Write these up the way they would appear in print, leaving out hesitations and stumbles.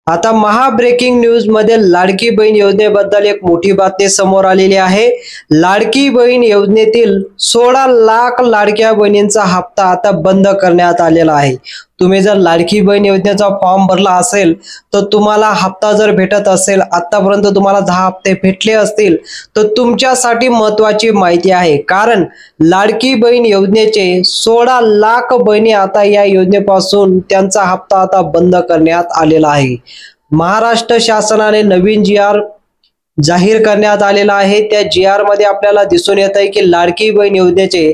आता महा breaking news मध्ये लाडकी बहीण योजनेबद्दल एक मोठी बातमी समोर आलेली आहे। लाडकी बहीण योजनेतील 16 लाख लाडक्या बहिणींचा हप्ता आता बंद करण्यात आलेला आहे। तुम्ही जर लाडकी बहीण योजनेचा फॉर्म भरला असेल तर तुम्हाला हप्ता जर भेटत असेल, आतापर्यंत तुम्हाला 10 हप्ते भेटले असतील तर तुमच्यासाठी महत्त्वाची माहिती आहे। कारण लाडकी बहीण योजनेचे 16 लाख बहिणी आता या योजनेपासून त्यांचा हप्ता आता बंद करण्यात आलेला आहे। महाराष्ट्र शासनाने नवीन जी.आर. जाहीर करण्यात आलेला आहे। त्या जी.आर. मध्ये आपल्याला दिसून येत आहे की लाडकी बहीण योजनेचे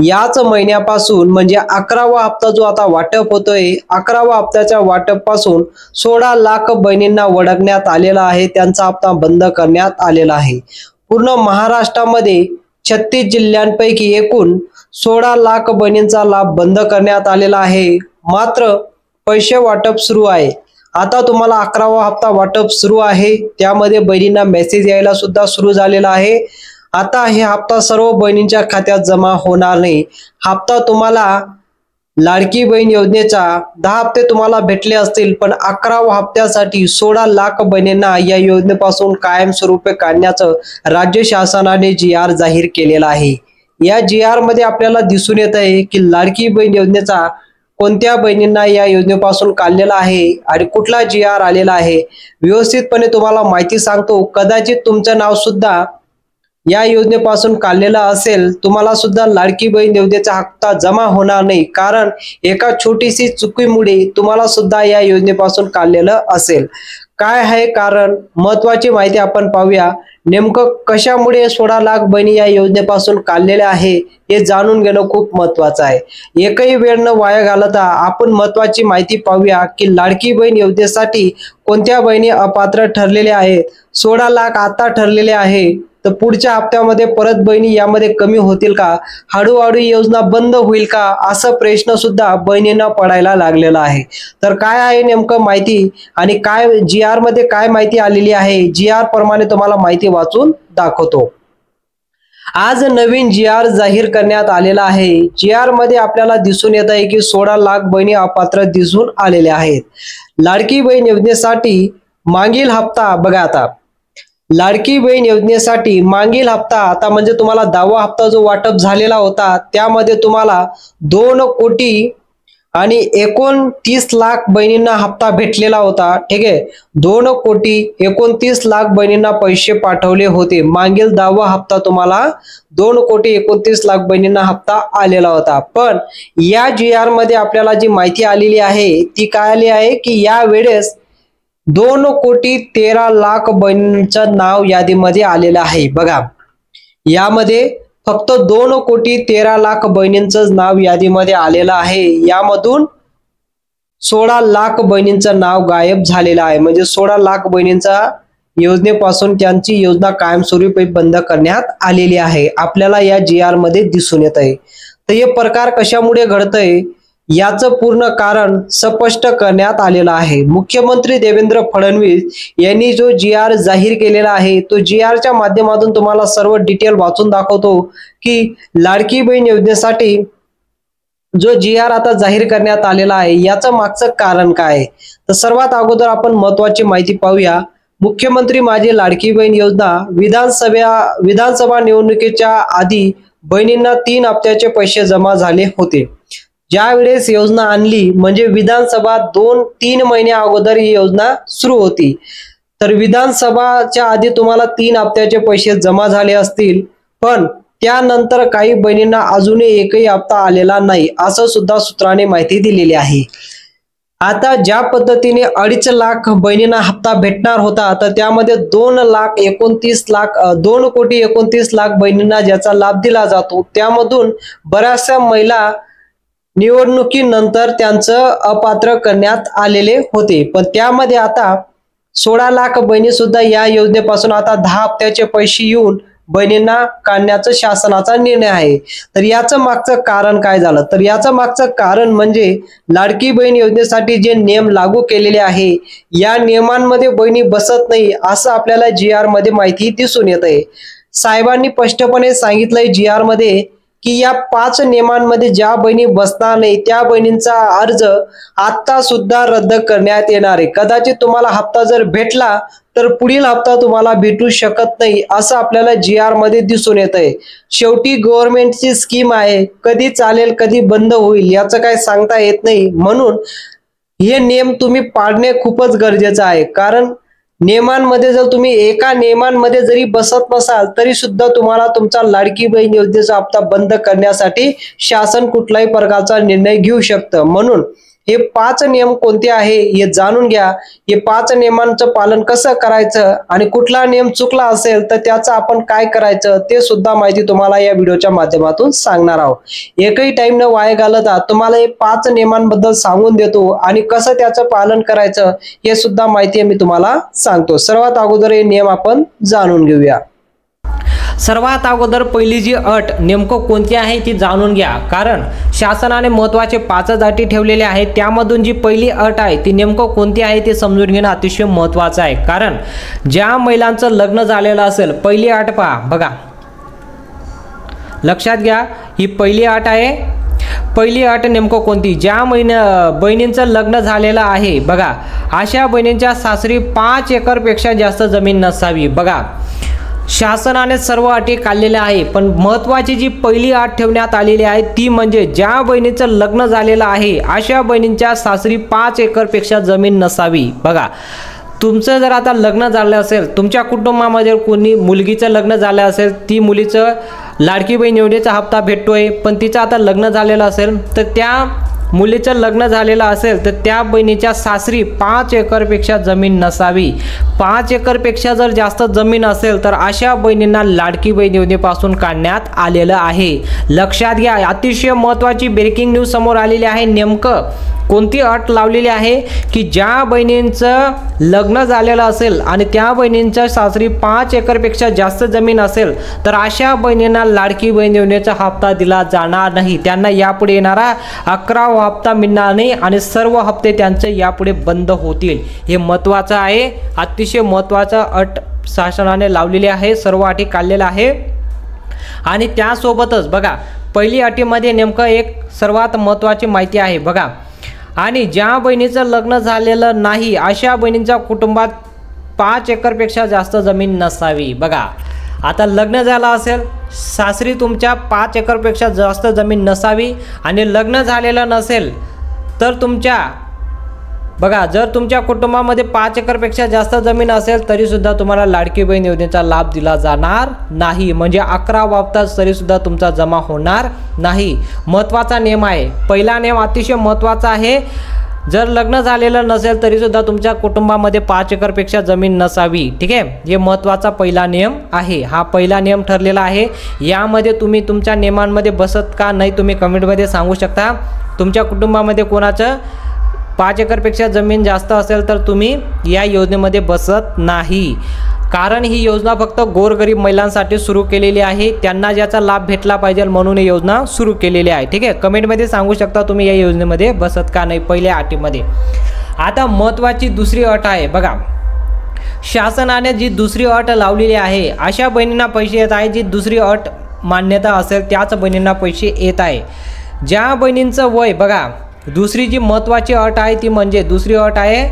याच महिन्यापासून म्हणजे 11वा हप्ता जो आता वाटप होतोय, 11वा हप्त्याच्या वाटप पासून 16 लाख बहिणींना वळखण्यात आलेला आहे, त्यांचा हप्ता बंद करण्यात आलेला आहे। पूर्ण महाराष्ट्रामध्ये 36 जिल्ह्यांपैकी एकूण 16 लाख बहिणींचा लाभ बंद करण्यात आलेला आहे। मात्र पैसे वाटप सुरू आहे। आता तुम्हाला 11वा हप्ता वाटप सुरू आहे, त्यामध्ये बहिणींना मेसेज यायला सुद्धा सुरू झालेला आहे। आता हे हप्ता सर्व बहिणींच्या खात्यात जमा होणार नाही। हप्ता तुम्हाला लाडकी बहीण योजनेचा 10 हप्ते तुम्हाला भेटले असतील, पण 11व्या हप्त्यासाठी 16 लाख बहिणींना या योजनेपासून कायमस्वरूपी काढण्याचं राज्य शासनाने जी.आर. जाहीर केलेला आहे। या जी.आर. मध्ये आपल्याला दिसून येत आहे की लाडकी बहीण योजनेचा कोणत्या बहिणींना या योजनेपासून काढलेला आहे आणि कुठला जी.आर. आलेला आहे, व्यवस्थितपणे तुम्हाला माहिती सांगतो। कदाचित तुमचं नाव सुद्धा या योजनेपासून काढलेला असेल, तुम्हाला सुद्धा लाडकी बहीण योजनेचा हप्ता जमा होणार नाही, कारण एका छोटीशी चुकीमुळे तुम्हाला सुद्धा या योजनेपासून काढलेलं असेल। काय आहे कारण, महत्त्वाची माहिती आपण पाहूया। नेमकं कशामुळे 16 लाख बहिणी या योजनेपासून काढलेल्या आहे हे जाणून घेणं खूप महत्त्वाचं आहे। एकही वेळ न वाया घालवता आपण महत्त्वाची माहिती पाहूया की लाडकी बहीण योजनेसाठी कोणत्या बहिणी अपात्र ठरलेल्या आहेत। 16 लाख आता ठरलेले आहे, तर पुढच्या हप्त्यामध्ये परत बहिणी यामध्ये कमी होतील का, हळूहळू योजना बंद होईल का, असा प्रश्न सुद्धा बहिणींना पडायला लागलेला आहे। तर काय आहे नेमकं माहिती आणि काय जी.आर. मध्ये काय माहिती आलेली आहे, जी.आर. प्रमाणे तुम्हाला माहिती वाचून दाखवतो। आज नवीन जी.आर. जाहीर करण्यात आलेला आहे। जी.आर. मध्ये आपल्याला दिसून येत आहे की 16 लाख बहिणी अपात्र दिसून आलेल्या आहेत। लाडकी बहीण योजनेसाठी मागील हप्ता बघा, आता लाडकी बहीण योजनेसाठी मागील हप्ता आता म्हणजे तुम्हाला 10वा हप्ता जो वाटप झालेला होता, त्यामध्ये तुम्हाला 2 कोटी आणि 29 लाख बहिणींना हप्ता भेटलेला होता। ठीक आहे, 2 कोटी 29 लाख बहिणींना पैसे पाठवले होते। मागील 10वा हप्ता तुम्हाला 2 कोटी 29 लाख बहिणींना हप्ता आलेला होता। पण या जी.आर. मध्ये आपल्याला जी माहिती आलेली आहे ती काय आली आहे की या वेळेस 2 कोटी 13 लाख बहिणींचं नाव यादीमध्ये आलेलं आहे। बघा, यामध्ये फक्त 2 कोटी 13 लाख बहिणींचं नाव यादीमध्ये आलेलं आहे। यामधून 16 लाख बहिणींचं नाव गायब झालेलं आहे, म्हणजे 16 लाख बहिणींचा योजनेपासून त्यांची योजना कायमस्वरूपी बंद करण्यात आलेली आहे, आपल्याला या जी.आर. मध्ये दिसून येत आहे। तर हे प्रकार कशामुळे घडतंय याचं पूर्ण कारण स्पष्ट करण्यात आलेलं आहे। मुख्यमंत्री देवेंद्र फडणवीस यांनी जो जी.आर. जाहीर केलेला आहे, तो जी.आर.च्या माध्यमातून तुम्हाला सर्व डिटेल वाचून दाखवतो की लाडकी बहीण योजनेसाठी जो जी.आर. आता जाहीर करण्यात आलेला आहे याचं मागचं कारण काय आहे। तर सर्वात अगोदर आपण महत्त्वाची माहिती पाहूया। मुख्यमंत्री माझी लाडकी बहीण योजना विधानसभा निवडणुकीच्या आधी बहिणींना 3 हप्त्याचे पैसे जमा झाले होते। ज्या वेळेस योजना आणली म्हणजे विधानसभा 2-3 महिन्या अगोदर ही योजना सुरू होती, तर विधानसभाच्या आधी तुम्हाला 3 हप्त्याचे पैसे जमा झाले असतील, पण त्यानंतर काही बहिणींना अजूनही एकही हप्ता आलेला नाही, असं सुद्धा सूत्रांनी माहिती दिलेली आहे। आता ज्या पद्धतीने 2.5 लाख बहिणींना हप्ता भेटणार होता, तर त्यामध्ये 2 कोटी 29 लाख बहिणींना ज्याचा लाभ दिला जातो, त्यामधून बऱ्याचशा महिला निवडणुकीनंतर त्यांचं अपात्र करण्यात आलेले होते। पण त्यामध्ये आता 16 लाख बहिणी सुद्धा या योजनेपासून आता 10 हप्त्याचे पैसे येऊन बहिणींना काढण्याचा शासनाचा निर्णय आहे। तर याचं मागचं कारण काय झालं, तर याचं मागचं कारण म्हणजे लाडकी बहीण योजनेसाठी जे नियम लागू केलेले आहे या नियमांमध्ये बहिणी बसत नाही, असं आपल्याला जी.आर. मध्ये माहिती दिसून येत आहे। साहेबांनी स्पष्टपणे सांगितलंय जी.आर. मध्ये की या 5 नियमांमध्ये ज्या बहिणी बसणार नाही त्या बहिणींचा अर्ज आता सुद्धा रद्द करण्यात येणार आहे। कदाचित तुम्हाला हप्ता जर भेटला तर पुढील हप्ता तुम्हाला भेटू शकत नाही असं आपल्याला GR मध्ये दिसून येत आहे। शेवटी गव्हर्नमेंटची स्कीम आहे, कधी चालेल कधी बंद होईल याचं काय सांगता येत नाही, म्हणून हे नियम तुम्ही पाळणे खूपच गरजेचं आहे। कारण नियमांमध्ये जर तुम्ही एका नियमांमध्ये जरी बसत नसाल तरी सुद्धा तुम्हाला तुमचा लाडकी बहीण योजनेचा हप्ता बंद करण्यासाठी शासन कुठलाही प्रकारचा निर्णय घेऊ शकतं। म्हणून हे 5 नियम कोणते आहे हे जाणून घ्या। हे 5 नियमांचं पालन कसं करायचं आणि कुठला नियम चुकला असेल तर त्याचं आपण काय करायचं ते सुद्धा माहिती तुम्हाला या व्हिडिओच्या माध्यमातून सांगणार आहोत। एकही टाइम न वाया घालवता तुम्हाला हे 5 नियमांबद्दल सांगून देतो आणि कसं त्याचं पालन करायचं हे सुद्धा माहिती मी तुम्हाला सांगतो। सर्वात अगोदर हे नियम आपण जाणून घेऊया। सर्वात अगोदर पहिली जी अट नेमकं कोणती आहे ती जाणून घ्या, कारण शासनाने महत्त्वाचे 5 अटी ठेवलेले आहेत। त्यामधून जी पहिली अट आहे ती नेमकं कोणती आहे ते समजून घेणं अतिशय महत्त्वाचं आहे। कारण ज्या महिलांचं लग्न झालेलं असेल, पहिली अट पहा बघा, लक्षात घ्या, ही पहिली अट आहे। पहिली अट नेमकं कोणती, ज्या बहिणींचं लग्न झालेलं आहे बघा, अशा बहिणींच्या सासरी 5 एकरपेक्षा जास्त जमीन नसावी। बघा, शासनाने सर्व अटी काढलेल्या आहे, पण महत्त्वाची जी पहिली अट ठेवण्यात आलेली आहे ती म्हणजे ज्या बहिणीचं लग्न झालेलं आहे अशा बहिणींच्या सासरी 5 एकरपेक्षा जमीन नसावी। बघा, तुमचं जर आता लग्न झालं असेल, तुमच्या कुटुंबामध्ये कोणी मुलगीचं लग्न झालं असेल, ती मुलीचं लाडकी बहीण योजनेचा हप्ता भेटतोय, पण तिचं आता लग्न झालेलं असेल तर त्या मुलीचं लग्न झालेलं असेल तर त्या बहिणीच्या सासरी 5 एकरपेक्षा जमीन नसावी। 5 एकरपेक्षा जर जास्त जमीन असेल तर अशा बहिणींना लाडकी बहीण योजनेपासून काढण्यात आलेलं आहे। लक्षात घ्या, अतिशय महत्त्वाची ब्रेकिंग न्यूज समोर आलेली आहे। नेमकं कोणती अट लावलेली आहे की ज्या बहिणींचं लग्न झालेलं असेल आणि त्या बहिणींच्या सासरी 5 एकरपेक्षा जास्त जमीन असेल तर अशा बहिणींना लाडकी बहीण योजनेचा हप्ता दिला जाणार नाही। त्यांना यापुढे येणारा 11वा हप्ता मिळणार नाही आणि सर्व हप्ते त्यांचे यापुढे बंद होतील। हे महत्त्वाचं आहे, अतिशय महत्त्वाचं अट शासनाने लावलेली आहे, सर्व अटी काढलेल्या आहे। आणि त्यासोबतच बघा, पहिली अटीमध्ये नेमकं एक सर्वात महत्त्वाची माहिती आहे बघा, आणि ज्या बहिणीचं लग्न झालेलं नाही अशा बहिणींच्या कुटुंबात 5 एकरपेक्षा जास्त जमीन नसावी। बघा, आता लग्न झालं असेल, सासरी तुमच्या 5 एकरपेक्षा जास्त जमीन नसावी आणि लग्न झालेलं नसेल तर तुमच्या बघा, जर तुमच्या कुटुंबामध्ये 5 एकरपेक्षा जास्त जमीन असेल तरी सुद्धा तुम्हाला लाडकी बहीण योजनेचा लाभ दिला जाणार नाही, म्हणजे 11वा हप्ता तरी सुद्धा तुमचा जमा होणार नाही। महत्त्वाचा नियम आहे, पहिला नियम अतिशय महत्त्वाचा आहे। जर लग्न झालेलं नसेल तरी सुद्धा तुमच्या कुटुंबामध्ये 5 एकरपेक्षा जमीन नसावी। ठीक आहे, हे महत्त्वाचा पहिला नियम आहे, हा पहिला नियम ठरलेला आहे। यामध्ये तुम्ही तुमच्या नियमांमध्ये बसत का नाही तुम्ही कमेंटमध्ये सांगू शकता। तुमच्या कुटुंबामध्ये कोणाचं 5 एकरपेक्षा जमीन जास्त असेल तर तुम्ही या योजनेमध्ये बसत नाही, कारण ही योजना फक्त गोरगरीब महिलांसाठी सुरू केलेली आहे। त्यांना ज्याचा लाभ भेटला पाहिजे म्हणून ही योजना सुरू केलेली आहे। ठीक आहे, कमेंटमध्ये सांगू शकता तुम्ही या योजनेमध्ये बसत का नाही पहिल्या अटीमध्ये। आता महत्त्वाची दुसरी अट आहे बघा, शासनाने जी दुसरी अट लावलेली आहे अशा बहिणींना पैसे येत आहे, जी दुसरी अट मान्यता असेल त्याच बहिणींना पैसे येत आहे। ज्या बहिणींचं वय बघा, दुसरी जी महत्त्वाची अट आहे ती म्हणजे दुसरी अट आहे,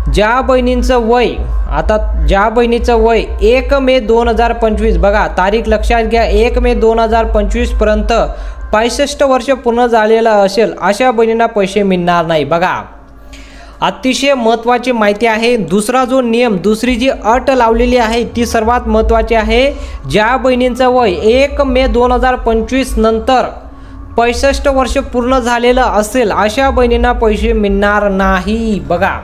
ज्या बहिणींचं वय, आता ज्या बहिणीचं वय 1 मे 2025 बघा, तारीख लक्षात घ्या, 1 मे 2025 पर्यंत 65 वर्ष पूर्ण झालेलं असेल अशा बहिणींना पैसे मिळणार नाही। बघा, अतिशय महत्त्वाची माहिती आहे। दुसरा जो नियम, दुसरी जी अट लावलेली आहे ती सर्वात महत्त्वाची आहे। ज्या बहिणींचं वय 1 मे 2025 नंतर 65 वर्ष पूर्ण झालेलं असेल अशा बहिणींना पैसे मिळणार नाही। बघा,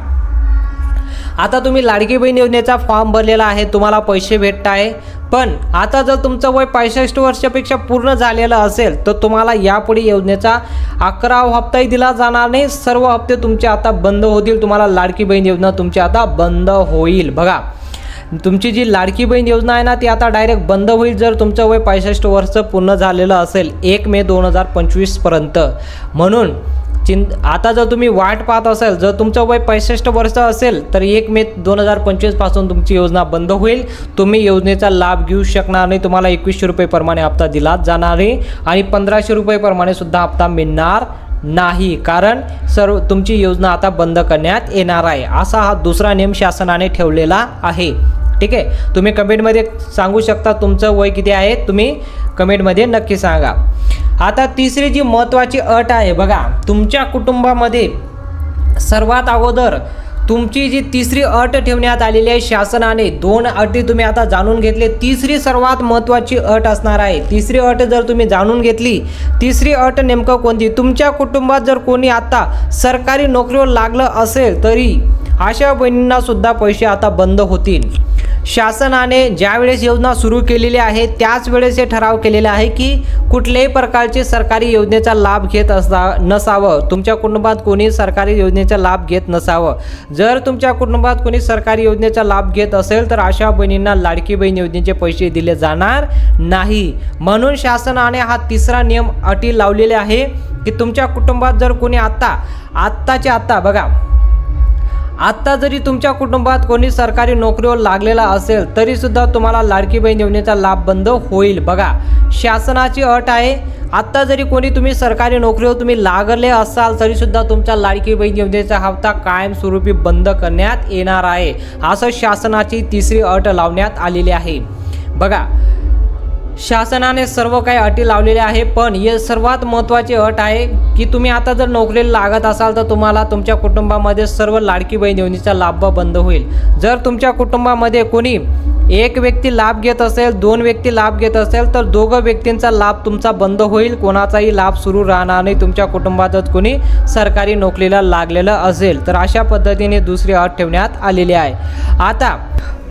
आता तुम्ही लाडकी बहीण योजनेचा फॉर्म भरलेला आहे, तुम्हाला पैसे भेटत आहे, पण आता जर तुमचं वय 65 वर्षापेक्षा पूर्ण झालेलं असेल तर तुम्हाला यापुढे योजनेचा 11वा हप्ताही दिला जाणार नाही। सर्व हप्ते तुमचे आता बंद होतील, तुम्हाला लाडकी बहीण योजना तुमची आता बंद होईल। बघा, तुमची जी लाडकी बहीण योजना आहे ना ती आता डायरेक्ट बंद होईल जर तुमचं वय 65 वर्ष पूर्ण झालेलं असेल 1 मे 2025 पर्यंत। म्हणून आता जर तुम्ही वाट पाहत असाल, जर तुमचं वय 65 वर्ष असेल तर 1 मे 2025 पासून तुमची योजना बंद होईल. तुम्ही योजनेचा लाभ घेऊ शकणार नाही. तुम्हाला 2100 रुपये प्रमाणे हप्ता दिला जाणार आहे आणि 1500 रुपये प्रमाणे सुद्धा हप्ता मिळणार नाही, कारण सर्व तुमची योजना आता बंद करण्यात येणार आहे. असा हा दुसरा नियम शासनाने ठेवलेला आहे. ठीक आहे, तुम्ही कमेंटमध्ये सांगू शकता तुमचं वय किती आहे, तुम्ही कमेंटमध्ये नक्की सांगा. आता तिसरी जी महत्त्वाची अट आहे बघा, तुमच्या कुटुंबामध्ये सर्वात अगोदर तुमची जी तिसरी अट ठेवण्यात आलेली आहे शासनाने, 2 अटी तुम्ही आता जाणून घेतले. तिसरी सर्वात महत्त्वाची अट असणार आहे. तिसरी अट जर तुम्ही जाणून घेतली, तिसरी अट नेमकं कोणती, तुमच्या कुटुंबात जर कोणी आता सरकारी नोकरीवर लागलं असेल तरी अशा बहिणींना सुद्धा पैसे आता बंद होतील. शासनाने ज्यावेळेस योजना सुरू केलेली आहे त्याच वेळेस हे ठराव केलेला आहे की कुठल्याही प्रकारचे सरकारी योजनेचा लाभ घेत नसावं. तुमच्या कुटुंबात कोणी सरकारी योजनेचा लाभ घेत नसावं. जर तुमच्या कुटुंबात कोणी सरकारी योजनेचा लाभ घेत असेल तर अशा बहिणींना लाडकी बहीण योजनेचे पैसे दिले जाणार नाही. म्हणून शासनाने हा तिसरा नियम अटी लावलेले आहे की तुमच्या कुटुंबात जर कोणी आत्ता बघा, आत्ता जरी तुमच्या कुटुंबात कोणी सरकारी नोकरीवर लागलेला असेल तरी सुद्धा तुम्हाला लाडकी बहीण योजनेचा लाभ बंद होईल. बघा, शासनाची अट आहे, आत्ता जरी कोणी तुम्ही सरकारी नोकरीवर तुम्ही लागले असाल तरी सुद्धा तुमच्या लाडकी बहीण योजनेचा हप्ता कायमस्वरूपी बंद करण्यात येणार आहे. असं शासनाची तिसरी अट लावण्यात आलेली आहे. बघा, शासनाने सर्व काही अटी लावलेल्या आहे, पण हे सर्वात महत्त्वाची अट आहे की तुम्ही आता जर नोकरीला लागत असाल तर तुम्हाला तुमच्या कुटुंबामध्ये सर्व लाडकी बहीण योजनेचा लाभ बंद होईल. जर तुमच्या कुटुंबामध्ये कोणी एक व्यक्ती लाभ घेत असेल, 2 व्यक्ती लाभ घेत असेल तर 2 व्यक्तींचा लाभ तुमचा बंद होईल. कोणाचाही लाभ सुरू राहणार नाही तुमच्या कुटुंबातच कोणी सरकारी नोकरीला लागलेलं असेल तर. अशा पद्धतीने दुसरी अट ठेवण्यात आलेली आहे. आता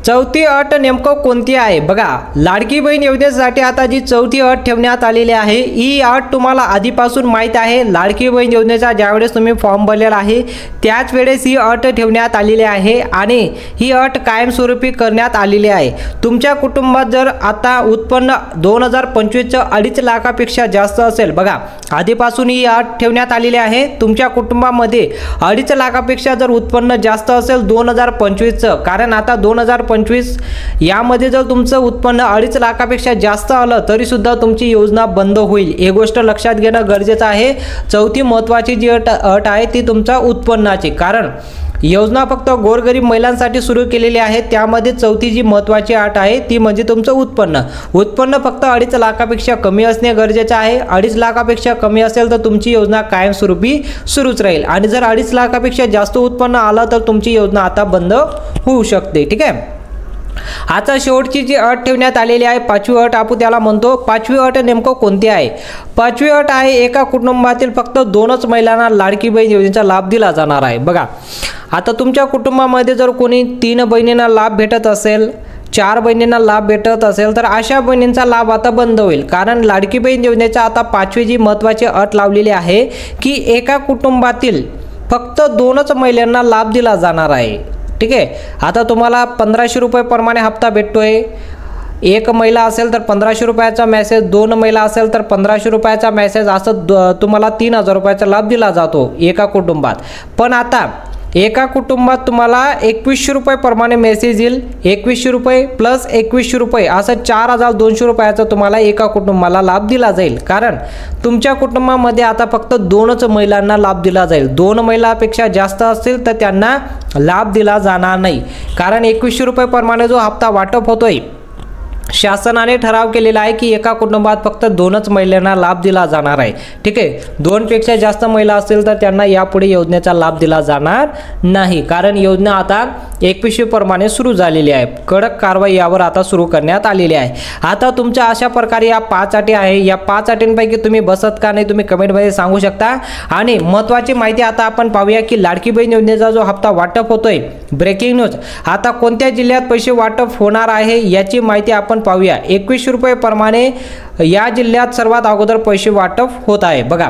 चौथी अट नेमकं कोणती आहे बघा, लाडकी बहीण योजनेसाठी आता जी चौथी अट ठेवण्यात आलेली आहे ही अट तुम्हाला आधीपासून माहीत आहे. लाडकी बहीण योजनेचा ज्यावेळेस तुम्ही फॉर्म भरलेला आहे त्याच वेळेस ही अट ठेवण्यात आलेली आहे आणि ही अट कायमस्वरूपी करण्यात आलेली आहे. तुमच्या कुटुंबात जर आता उत्पन्न 2025चं 2.5 लाखापेक्षा जास्त असेल, बघा आधीपासून ही अट ठेवण्यात आलेली आहे. तुमच्या कुटुंबामध्ये 2.5 लाखापेक्षा जर उत्पन्न जास्त असेल 2025चं, कारण आता 2025 यामध्ये जर तुमचं उत्पन्न 2.5 लाखापेक्षा जास्त आलं तरी सुद्धा तुमची योजना बंद होईल. ही गोष्ट लक्षात घेणं गरजेचं आहे. चौथी महत्त्वाची जी अट आहे ती तुमच्या उत्पन्नाची, कारण योजना फक्त गोरगरीब महिलांसाठी सुरू केलेली आहे. त्यामध्ये चौथी जी महत्त्वाची अट आहे ती म्हणजे तुमचं उत्पन्न फक्त 2.5 लाखापेक्षा कमी असणे गरजेचं आहे. 2.5 लाखापेक्षा कमी असेल तर तुमची योजना कायमस्वरूपी सुरूच राहील आणि जर 2.5 लाखापेक्षा जास्त उत्पन्न आलं तर तुमची योजना आता बंद होऊ शकते. ठीक आहे, आता शेवटची जी अट ठेवण्यात आलेली आहे, 5वी अट आपण त्याला म्हणतो. 5वी अट नेमकं कोणती आहे, 5वी अट आहे एका कुटुंबातील फक्त 2च महिलांना लाडकी बहीण योजनेचा लाभ दिला जाणार आहे. बघा, आता तुमच्या कुटुंबामध्ये जर कोणी 3 बहिणींना लाभ भेटत असेल, 4 बहिणींना लाभ भेटत असेल तर अशा बहिणींचा लाभ आता बंद होईल. कारण लाडकी बहीण योजनेचा आता 5वी जी महत्त्वाची अट लावलेली आहे की एका कुटुंबातील फक्त 2च महिलांना लाभ दिला जाणार आहे. ठीक आहे, आता तुम्हाला 1500 रुपये प्रमाणे हप्ता भेटतोय. एक महिला असेल तर 1500 रुपयाचा मेसेज, 2 महिला असेल तर 1500 रुपयाचा मेसेज, असं तुम्हाला 3000 रुपयाचा लाभ दिला जातो एका कुटुंबात. पण आता एका कुटुंबात तुम्हाला 2100 रुपये प्रमाणे मेसेज येईल. 2100 रुपये प्लस 2100 रुपये असं 4200 रुपयाचा तुम्हाला एका कुटुंबाला लाभ दिला जाईल. कारण तुमच्या कुटुंबामध्ये आता फक्त 2च महिलांना लाभ दिला जाईल. 2 महिलापेक्षा जास्त असतील तर त्यांना लाभ दिला जाणार नाही. कारण 2100 रुपये प्रमाणे जो हप्ता वाटप होतोय शासनाने ठराव केलेला आहे की एका कुटुंबात फक्त 2च महिलांना लाभ दिला जाणार आहे. ठीक आहे, 2पेक्षा जास्त महिला असतील तर त्यांना यापुढे योजनेचा लाभ दिला जाणार नाही. कारण योजना आता 2100 प्रमाणे सुरू झालेली आहे. कडक कारवाई यावर आता सुरू करण्यात आलेली आहे. आता तुमच्या अशा प्रकारे या 5 अटी आहे, या 5 अटींपैकी तुम्ही बसत का नाही तुम्ही कमेंटमध्ये सांगू शकता. आणि महत्त्वाची माहिती आता आपण पाहूया की लाडकी बहीण योजनेचा जो हप्ता वाटप होतोय, ब्रेकिंग न्यूज, आता कोणत्या जिल्ह्यात पैसे वाटप होणार आहे याची माहिती आपण पाहूया. 2100 रुपये प्रमाणे या जिल्ह्यात सर्वात अगोदर पैसे वाटप होत आहे. बघा,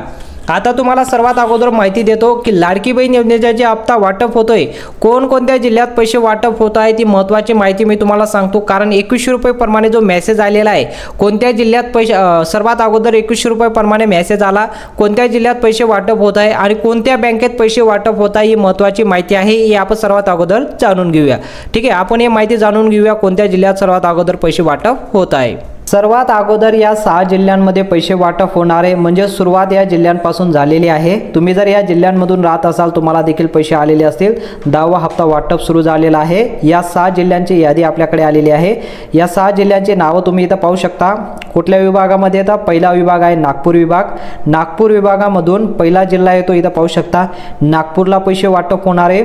आता तुम्हाला सर्वात अगोदर माहिती देतो की लाडकी बहीण योजनेचा जे हप्ता वाटप होतोय, कोणकोणत्या जिल्ह्यात पैसे वाटप होत आहे ती महत्त्वाची माहिती मी तुम्हाला सांगतो. कारण 2100 रुपये प्रमाणे जो मेसेज आलेला आहे, कोणत्या जिल्ह्यात पैसे सर्वात अगोदर 2100 रुपये प्रमाणे मेसेज आला, कोणत्या जिल्ह्यात पैसे वाटप होत आहे आणि कोणत्या बँकेत पैसे वाटप होत आहे ही महत्त्वाची माहिती आहे. ही आपण सर्वात अगोदर जाणून घेऊया. ठीक आहे, आपण ही माहिती जाणून घेऊया कोणत्या जिल्ह्यात सर्वात अगोदर पैसे वाटप होत आहे. सर्वात अगोदर या 6 जिल्ह्यांमध्ये पैसे वाटप होणारे म्हणजे सुरुवात या जिल्ह्यांपासून झालेली आहे. तुम्ही जर या जिल्ह्यांमधून राहत असाल तुम्हाला देखील पैसे आलेले असतील. 10वा हप्ता वाटप सुरू झालेला आहे. या 6 जिल्ह्यांची यादी आपल्याकडे आलेली आहे. या 6 जिल्ह्यांची नावं तुम्ही इथं पाहू शकता. कुठल्या विभागामध्ये येतात? पहिला विभाग आहे नागपूर विभाग. नागपूर विभागामधून पहिला जिल्हा येतो, इथं पाहू शकता. नागपूरला पैसे वाटप होणारे,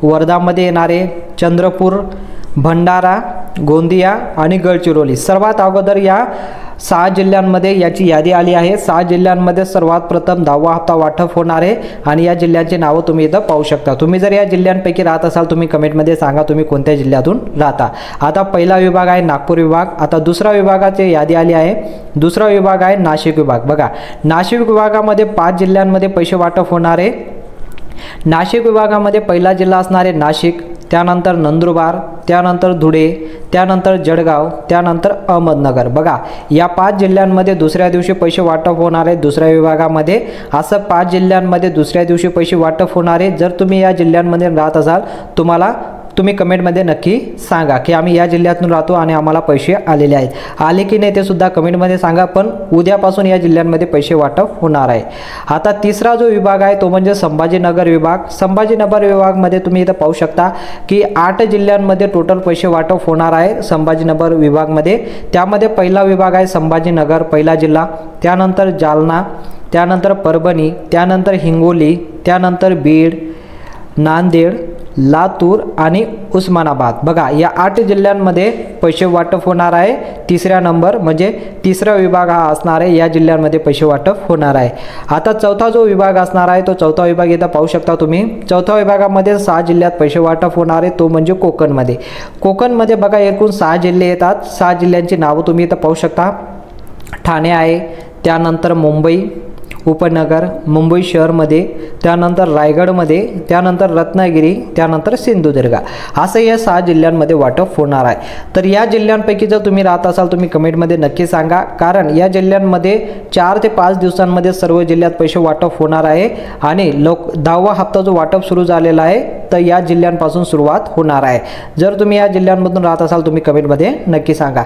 वर्धामध्ये येणारे चंद्रपूर, भंडारा, गोंदिया आणि गडचिरोली. सर्वात अगोदर या 6 जिल्ह्यांमध्ये याची यादी आली आहे. 6 जिल्ह्यांमध्ये सर्वात प्रथम 10वा हप्ता वाटप होणार आहे आणि या जिल्ह्यांची नावं तुम्ही इथं पाहू शकता. तुम्ही जर या जिल्ह्यांपैकी राहत असाल तुम्ही कमेंटमध्ये सांगा तुम्ही कोणत्या जिल्ह्यातून राहता. आता पहिला विभाग आहे नागपूर विभाग. आता दुसरा विभागाची यादी आली आहे. दुसरा विभाग आहे नाशिक विभाग. बघा, नाशिक विभागामध्ये 5 जिल्ह्यांमध्ये पैसे वाटप होणार आहे. नाशिक विभागामध्ये पहिला जिल्हा असणार आहे नाशिक, त्यानंतर नंदुरबार, त्यानंतर धुळे, त्यानंतर जळगाव, त्यानंतर अहमदनगर. बघा, या 5 जिल्ह्यांमध्ये दुसऱ्या दिवशी पैसे वाटप होणार आहे. दुसऱ्या विभागामध्ये असं 5 जिल्ह्यांमध्ये दुसऱ्या दिवशी पैसे वाटप होणार आहे. जर तुम्ही या जिल्ह्यांमध्ये राहत असाल तुम्ही कमेंटमध्ये नक्की सांगा की आम्ही या जिल्ह्यातून राहतो आणि आम्हाला पैसे आलेले आहेत. आले की नाही ते सुद्धा कमेंटमध्ये सांगा. पण उद्यापासून या जिल्ह्यांमध्ये पैसे वाटप होणार आहे. आता तिसरा जो विभाग आहे तो म्हणजे संभाजीनगर विभाग. संभाजीनगर विभागमध्ये तुम्ही इथं पाहू शकता की 8 जिल्ह्यांमध्ये टोटल पैसे वाटप होणार आहे संभाजीनगर विभागमध्ये. त्यामध्ये पहिला विभाग आहे संभाजीनगर, पहिला जिल्हा, त्यानंतर जालना, त्यानंतर परभणी, त्यानंतर हिंगोली, त्यानंतर बीड, नांदेड, लातूर आणि उस्मानाबाद. बघा, या 8 जिल्ह्यांमध्ये पैसे वाटप होणार आहे. तिसरा नंबर म्हणजे तिसरा विभाग हा असणार आहे. या जिल्ह्यांमध्ये पैसे वाटप होणार आहे. आता चौथा जो विभाग असणार आहे तो चौथा विभाग इथं पाहू शकता तुम्ही. चौथ्या विभागामध्ये 6 जिल्ह्यात पैसे वाटप होणार आहे, तो म्हणजे कोकणमध्ये. कोकणमध्ये बघा एकूण 6 जिल्हे येतात. 6 जिल्ह्यांची नावं तुम्ही इथं पाहू शकता. ठाणे आहे, त्यानंतर मुंबई उपनगर, मुंबई शहरमध्ये, त्यानंतर रायगडमध्ये, त्यानंतर रत्नागिरी, त्यानंतर सिंधुदुर्ग. असं या 6 जिल्ह्यांमध्ये वाटप होणार आहे. तर या जिल्ह्यांपैकी जर तुम्ही राहत असाल तुम्ही कमेंटमध्ये नक्की सांगा. कारण या जिल्ह्यांमध्ये 4 ते 5 दिवसांमध्ये सर्व जिल्ह्यात पैसे वाटप होणार आहे आणि 10वा हप्ता जो वाटप सुरू झालेला आहे तर या जिल्ह्यांपासून सुरुवात होणार आहे. जर तुम्ही या जिल्ह्यांमधून राहत असाल तुम्ही कमेंटमध्ये नक्की सांगा.